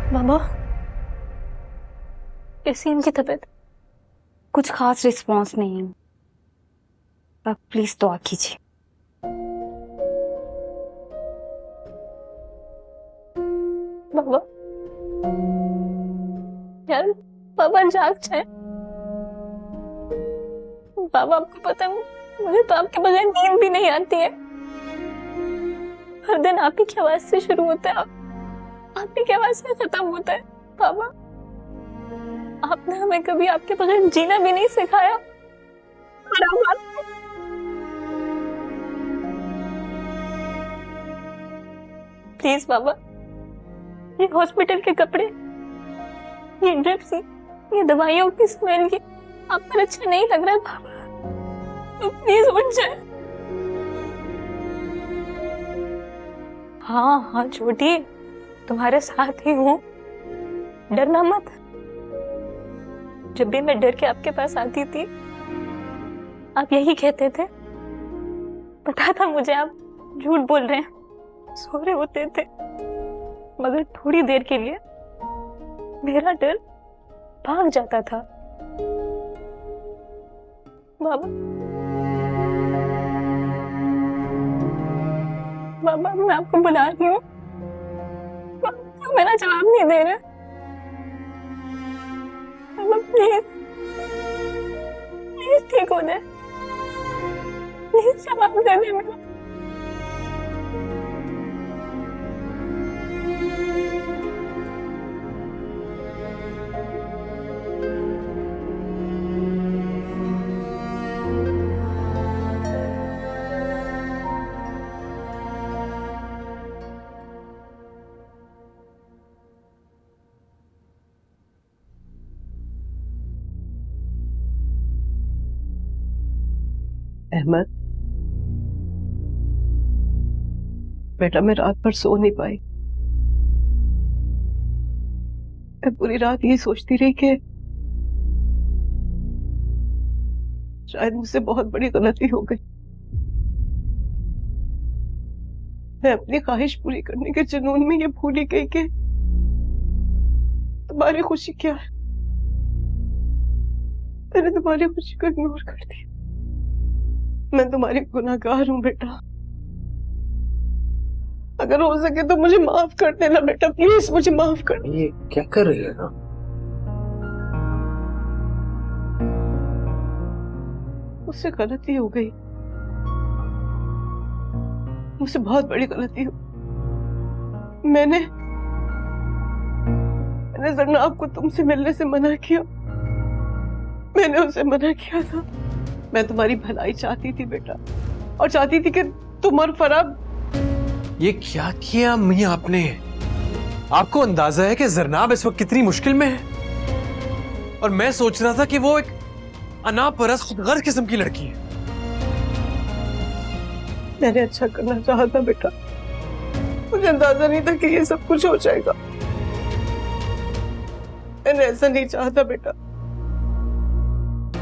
बाबा, कैसी इनकी तबीयत? कुछ खास रिस्पॉन्स नहीं है। आप प्लीज दुआ कीजिए। बाबा यार, बाबा जाग जाए। बाबा, आपको पता है मुझे तो आपके बगैर नींद भी नहीं आती है। हर दिन आप ही की आवाज से शुरू होता है, आप ही की आवाज से खत्म होता है। बाबा, आपने हमें कभी आपके बगैर जीना भी नहीं सिखाया। प्लीज बाबा, ये हॉस्पिटल के कपड़े, ये ड्रिप्स, ये दवाइयों की स्मेल, ये आप पर अच्छा नहीं लग रहा है बाबा। तो प्लीज उठ जाए। हाँ हाँ छोटी, तुम्हारे साथ ही हूँ, डरना मत। जब भी मैं डर के आपके पास आती थी, आप यही कहते थे। पता था मुझे आप झूठ बोल रहे हैं, सो रहे होते थे, मगर थोड़ी देर के लिए मेरा डर भाग जाता था। बाबा, बाबा मैं आपको बुला रही हूँ, क्यों मेरा जवाब नहीं दे रहे? बाबा प्लीज, प्लीज ठीक हो जाए, प्लीज जवाब दे दे मेरा। अहमद, बेटा मैं रात भर सो नहीं पाई। मैं पूरी रात ये सोचती रही कि शायद मुझसे बहुत बड़ी गलती हो गई। मैं अपनी ख्वाहिश पूरी करने के जुनून में ये भूल ही गई कि तुम्हारी खुशी क्या है। मैंने तुम्हारी खुशी को इग्नोर कर दिया। मैं तुम्हारी गुनाहगार हूँ बेटा। अगर हो सके तो मुझे माफ कर देना बेटा, प्लीज मुझे माफ कर। ये क्या कर रही है ना? मुझसे गलती हो गई, मुझसे बहुत बड़ी गलती हो। मैंने जरनाब को तुमसे मिलने से मना किया। मैंने उसे मना किया था। मैं तुम्हारी भलाई चाहती थी बेटा, और चाहती थी कि तुम और फराब। ये क्या किया मियां आपने? आपको अंदाजा है कि जरनाब इस वक्त कितनी मुश्किल में है? और मैं सोच रहा था कि वो एक अनापरस्त खुदगर्ज किस्म की लड़की है। मैंने अच्छा करना चाहा था बेटा, मुझे अंदाजा नहीं था कि ये सब कुछ हो जाएगा। मैंने ऐसा नहीं चाहा था बेटा,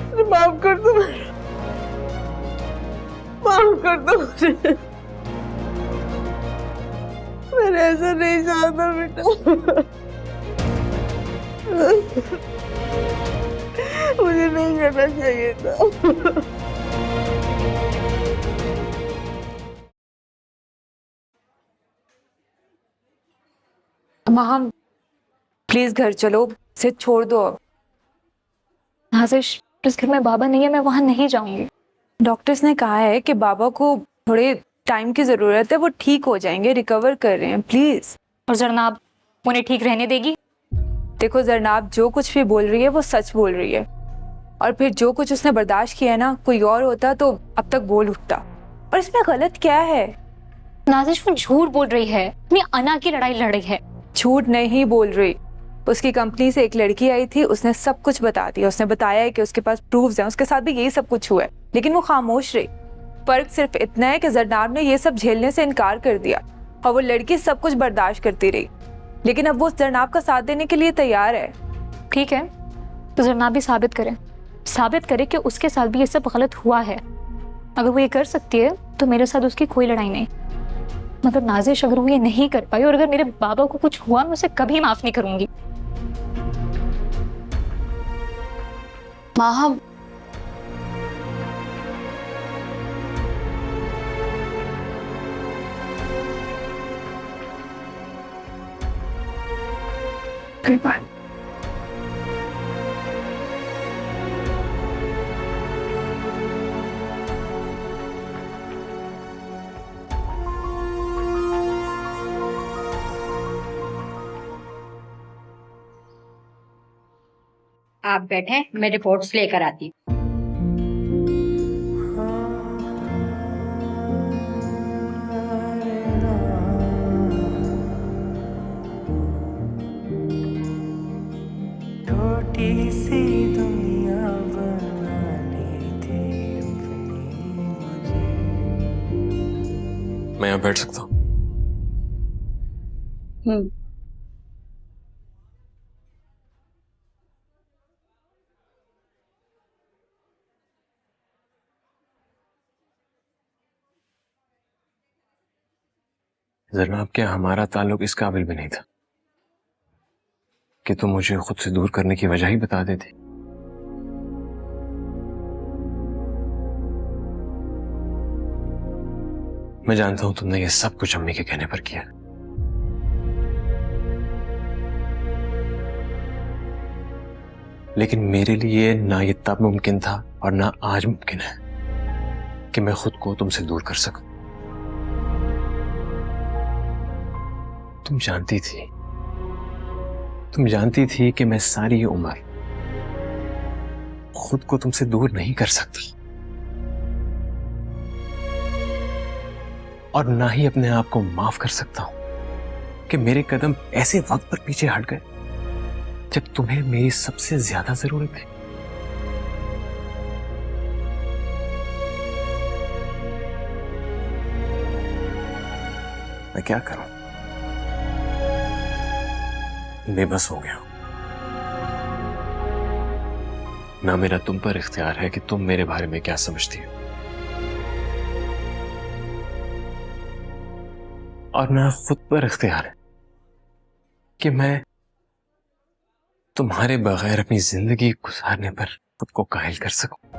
मुझे माफ कर दो, माफ कर दो मुझे। मैंने ऐसा नहीं चाहा था बेटा, मुझे नहीं करना चाहिए था। अम्मा, हम प्लीज घर चलो, इसे छोड़ दो अब। नाज़िश, जिस घर में बाबा नहीं है मैं वहां नहीं जाऊंगी। डॉक्टर्स ने कहा है कि बाबा को थोड़े टाइम की जरूरत है, वो ठीक हो जाएंगे, रिकवर कर रहे हैं, प्लीज। और जरनाब उन्हें ठीक रहने देगी? देखो जरनाब जो कुछ भी बोल रही है वो सच बोल रही है, और फिर जो कुछ उसने बर्दाश्त किया है ना, कोई और होता तो अब तक बोल उठता। और इसमें गलत क्या है? नाज़िश वो झूठ बोल रही है, अपनी अना की लड़ाई लड़ रही है। झूठ नहीं बोल रही। उसकी कंपनी से एक लड़की आई थी, उसने सब कुछ बता दिया। उसने बताया है कि उसके पास प्रूफ्स हैं, उसके साथ भी यही सब कुछ हुआ है, लेकिन वो खामोश रही। फर्क सिर्फ इतना है कि जरनाब ने ये सब झेलने से इनकार कर दिया, और वो लड़की सब कुछ बर्दाश्त करती रही, लेकिन अब वो जरनाब का साथ देने के लिए तैयार है। ठीक है, तो जरनाब भी साबित करे कि उसके साथ भी ये सब गलत हुआ है। अगर वो ये कर सकती है तो मेरे साथ उसकी कोई लड़ाई नहीं। मगर नाजिश, अगर वो ये नहीं कर पाई और अगर मेरे बाबा को कुछ हुआ, मैं उसे कभी माफ नहीं करूंगी। माँ, कोई बात। आप बैठे, मैं रिपोर्ट्स लेकर आती हूँ। छोटी सी दुनिया बनानी थी अपनी मुझे। मैं यहाँ बैठ सकता हूँ? जनाब, क्या हमारा ताल्लुक इस काबिल भी नहीं था कि तुम मुझे खुद से दूर करने की वजह ही बता देती? मैं जानता हूं तुमने ये सब कुछ अम्मी के कहने पर किया, लेकिन मेरे लिए ना ये तब मुमकिन था और ना आज मुमकिन है कि मैं खुद को तुमसे दूर कर सकूं। तुम जानती थी कि मैं सारी उम्र खुद को तुमसे दूर नहीं कर सकता और ना ही अपने आप को माफ कर सकता हूं कि मेरे कदम ऐसे वक्त पर पीछे हट गए जब तुम्हें मेरी सबसे ज्यादा जरूरत है। मैं क्या करूं? बेबस हो गया हूं। ना मेरा तुम पर इख्तियार है कि तुम मेरे बारे में क्या समझती हो, और ना खुद पर इख्तियार है कि मैं तुम्हारे बगैर अपनी जिंदगी गुजारने पर खुद को कायल कर सकूं।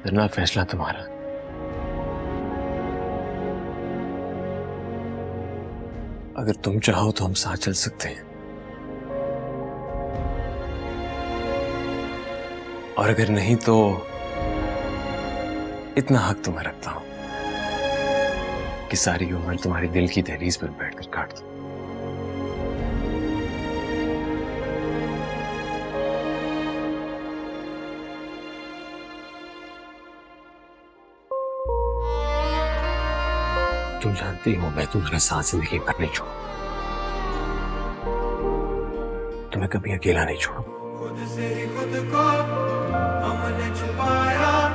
वरना फैसला तुम्हारा। अगर तुम चाहो तो हम साथ चल सकते हैं, और अगर नहीं तो इतना हक तुम्हें रखता हूं कि सारी उम्र तुम्हारी दिल की दहलीज पर बैठकर काट दूं। तुम जानती हो मैं तुम्हारा साथ जिंदगी भर नहीं छोड़ूं, तुम्हें कभी अकेला नहीं छोड़ूं। खुद से ही खुद को हमने छुपाया।